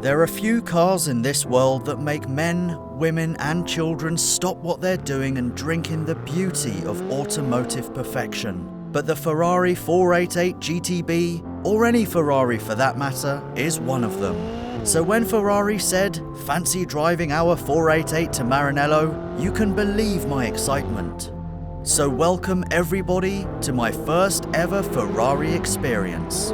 There are few cars in this world that make men, women and children stop what they're doing and drink in the beauty of automotive perfection. But the Ferrari 488 GTB, or any Ferrari for that matter, is one of them. So when Ferrari said, "Fancy driving our 488 to Maranello?" you can believe my excitement. So welcome everybody to my first ever Ferrari experience.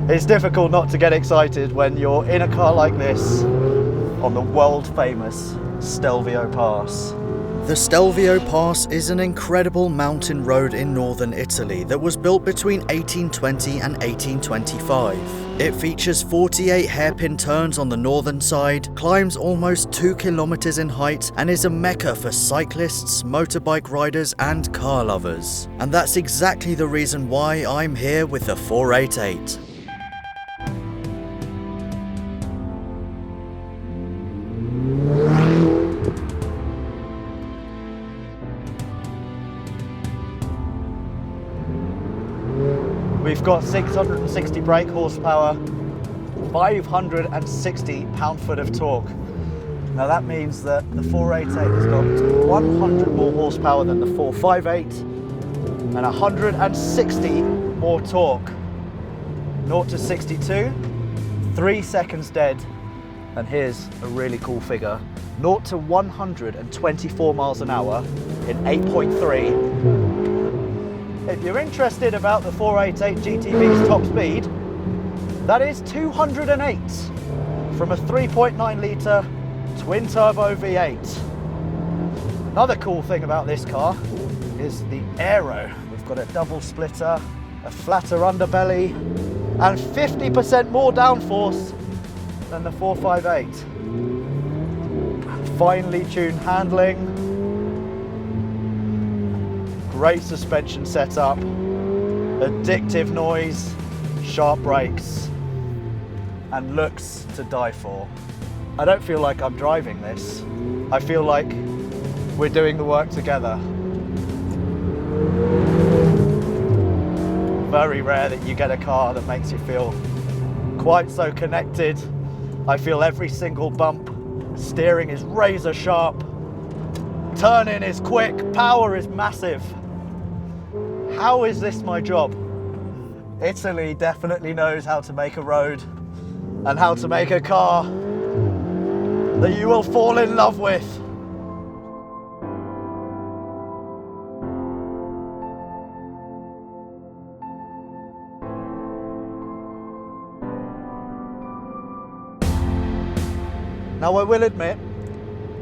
It's difficult not to get excited when you're in a car like this on the world famous Stelvio Pass. The Stelvio Pass is an incredible mountain road in northern Italy that was built between 1820 and 1825. It features 48 hairpin turns on the northern side, climbs almost 2 kilometers in height, and is a mecca for cyclists, motorbike riders and car lovers. And that's exactly the reason why I'm here with the 488. We've got 660 brake horsepower, 560 pound-foot of torque. Now that means that the 488 has got 100 more horsepower than the 458 and 160 more torque. 0 to 62, 3 seconds dead. And here's a really cool figure. 0 to 124 miles an hour in 8.3. If you're interested about the 488 GTB's top speed, that is 208 from a 3.9 litre twin turbo V8. Another cool thing about this car is the aero. We've got a double splitter, a flatter underbelly, and 50% more downforce than the 458. Finely tuned handling, great suspension setup, addictive noise, sharp brakes, and looks to die for. I don't feel like I'm driving this. I feel like we're doing the work together. Very rare that you get a car that makes you feel quite so connected. I feel every single bump. Steering is razor sharp. Turning is quick. Power is massive. How is this my job? Italy definitely knows how to make a road and how to make a car that you will fall in love with. Now I will admit,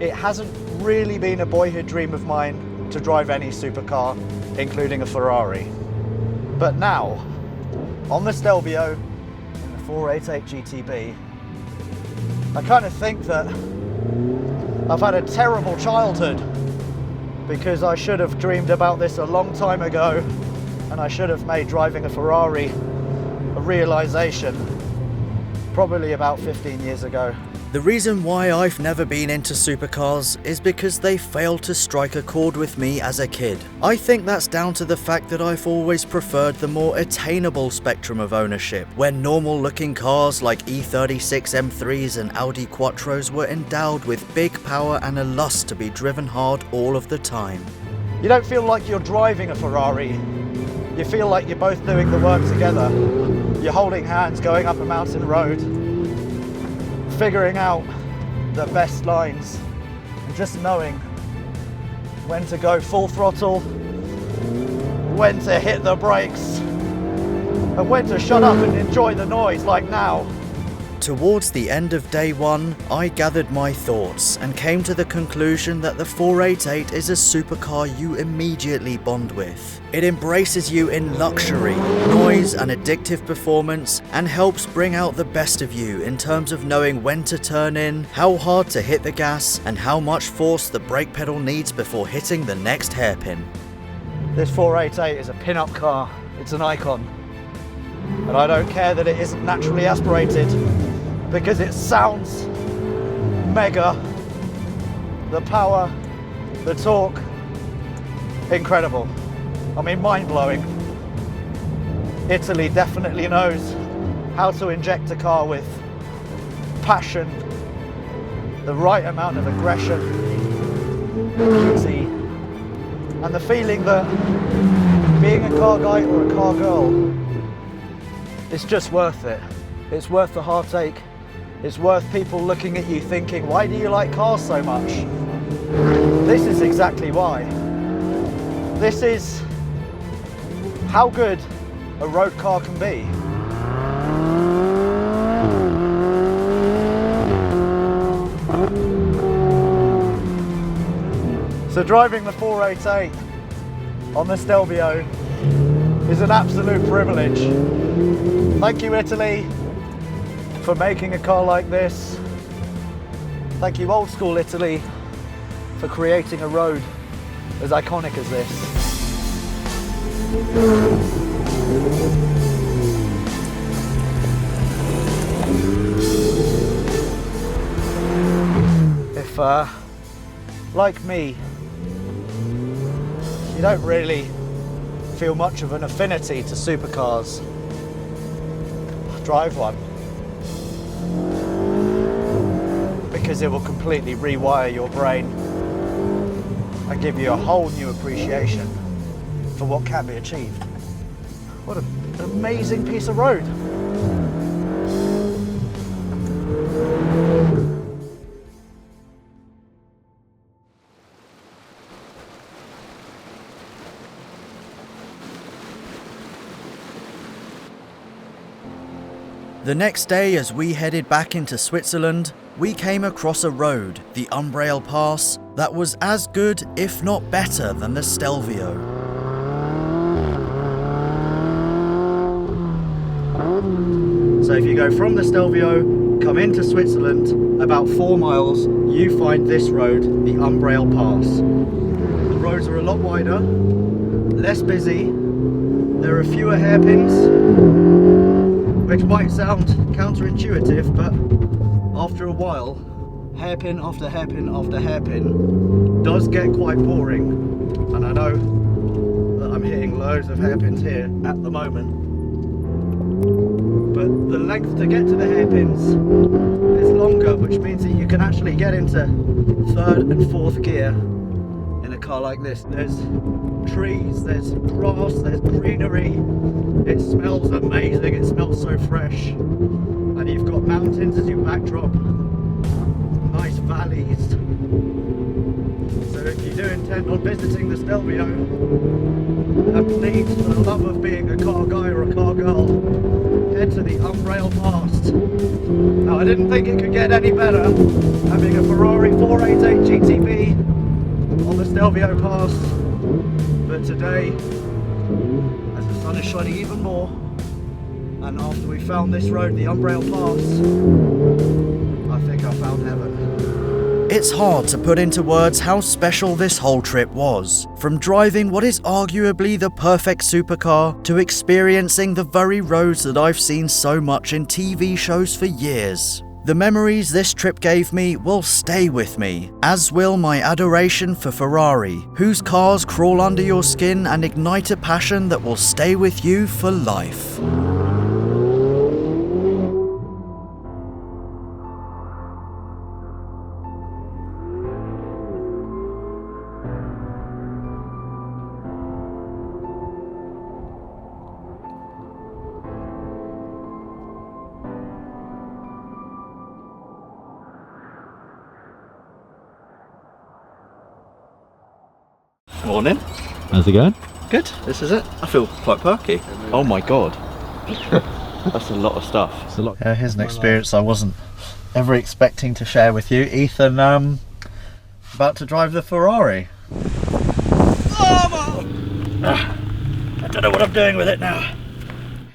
it hasn't really been a boyhood dream of mine to drive any supercar, including a Ferrari. But now, on the Stelvio, in the 488 GTB, I kind of think that I've had a terrible childhood because I should have dreamed about this a long time ago and I should have made driving a Ferrari a realization probably about 15 years ago. The reason why I've never been into supercars is because they failed to strike a chord with me as a kid. I think that's down to the fact that I've always preferred the more attainable spectrum of ownership, where normal looking cars like E36 M3s and Audi Quattros were endowed with big power and a lust to be driven hard all of the time. You don't feel like you're driving a Ferrari. You feel like you're both doing the work together. You're holding hands going up a mountain road, figuring out the best lines and just knowing when to go full throttle, when to hit the brakes, and when to shut up and enjoy the noise like now. Towards the end of day one, I gathered my thoughts and came to the conclusion that the 488 is a supercar you immediately bond with. It embraces you in luxury, noise and addictive performance and helps bring out the best of you in terms of knowing when to turn in, how hard to hit the gas and how much force the brake pedal needs before hitting the next hairpin. This 488 is a pin-up car. It's an icon. And I don't care that it isn't naturally aspirated because it sounds mega. The power, the torque, incredible. I mean, mind-blowing. Italy definitely knows how to inject a car with passion, the right amount of aggression, beauty, and the feeling that being a car guy or a car girl, it's just worth it. It's worth the heartache. It's worth people looking at you thinking, why do you like cars so much? This is exactly why. This is how good a road car can be. So driving the 488 on the Stelvio is an absolute privilege. Thank you, Italy, for making a car like this. Thank you, old school Italy, for creating a road as iconic as this. If, like me, you don't really feel much of an affinity to supercars, drive one, because it will completely rewire your brain and give you a whole new appreciation for what can be achieved. What an amazing piece of road. The next day, as we headed back into Switzerland, we came across a road, the Maranello Pass, that was as good, if not better, than the Stelvio. So if you go from the Stelvio, come into Switzerland, about 4 miles, you find this road, the Maranello Pass. The roads are a lot wider, less busy, there are fewer hairpins, which might sound counterintuitive, but after a while, hairpin after hairpin after hairpin does get quite boring. And I know that I'm hitting loads of hairpins here at the moment, but the length to get to the hairpins is longer, which means that you can actually get into 3rd and 4th gear in a car like this. There's trees, there's grass, there's greenery. It smells amazing, it smells so fresh. And you've got mountains as your backdrop, nice valleys. So if you do intend on visiting the Stelvio, and please, for the love of being a car guy or a car girl, head to the Maranello Pass. Now I didn't think it could get any better, having a Ferrari 488 GTB on the Stelvio Pass, but today, as the sun is shining even more, and after we found this road, the Maranello Pass, I think I found heaven. It's hard to put into words how special this whole trip was. From driving what is arguably the perfect supercar, to experiencing the very roads that I've seen so much in TV shows for years. The memories this trip gave me will stay with me, as will my adoration for Ferrari, whose cars crawl under your skin and ignite a passion that will stay with you for life. Morning. How's it going? Good, this is it. I feel quite perky. Oh my god. That's a lot of stuff. It's a lot. Yeah, here's an experience I wasn't ever expecting to share with you. Ethan, about to drive the Ferrari. I don't know what I'm doing with it now.